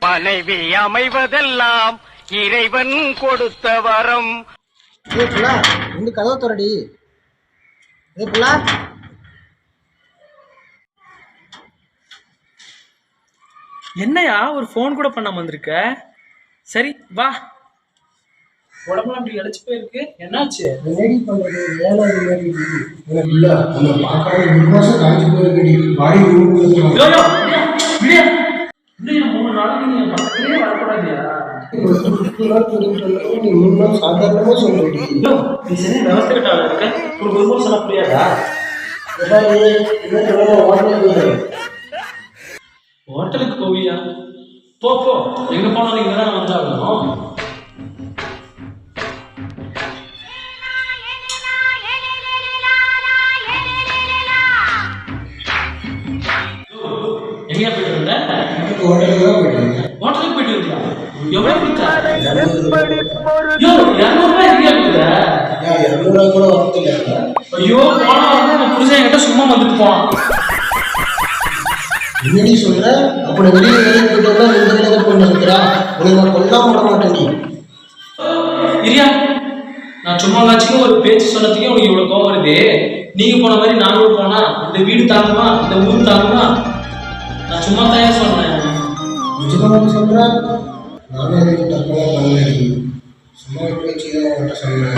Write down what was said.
மனைவி அமைவதெல்லாம் இறைவன் கொடுத்த வரம். இந்த கதவை தரடி. என்னையா ஒரு ஃபோன் கூட பண்ணாம வந்திருக்க? சரி வா. உடம்புல அப்படி இழைச்சு போயிருக்கு, என்னாச்சு? ரெடி பண்றது வேலை இல்ல, உன்னை பார்க்காம 2 மாசம் காஞ்சி போயிருக்கடி. வாடி இன்னும் 3 நாளைக்கு நீ பக்கத்துலயே வரக்கூடாதியா? நீ 3 நாள் சாதாரணமா சொல்றடி. நீ சரி விவசாயிட்டாக இருக்க, ஒரு மாசம் சொல்ல முடியாதா? ஹோட்டலுக்கு போவியா? போ போ, எங்க போனாலும் இங்க தான் வந்தாகணும். எங்கேயா போயிட்டு வந்த? ஹோட்டலுக்கு போயிட்டு வந்தியா? எவ்வளவு கொடுத்தா? 200 ரூபாய் எங்கேயா கொடுத்த? 200 ரூபாய் கூட வரத்தில்ல. ஐயோ, போன வாரம் புருஷன் என்கிட்ட சும்மா வந்துட்டு போனான். என்னடி சொல்ற? அப்படி வெளியே போயிட்டு வந்தா இந்த போய் நிற்கிறா. உன்னை நான் கொல்லாம விட மாட்டேன். இரியா, நான் சும்மா வாச்சுக்கு ஒரு பேச்சு சொன்னதுக்கே உனக்கு இவ்வளவு கோவம் வருது. நீங்க போன மாதிரி நாங்களும் போனா இந்த வீடு தாங்குமா, இந்த ஊர் தாங்குமா? நான் சும்மா தான் சொன்னேன். நிஜமா சொல்ற? நானே அதுக்கு தப்பா பண்ணலடி. சும்மா பேச்சு தான் சொன்னேன்.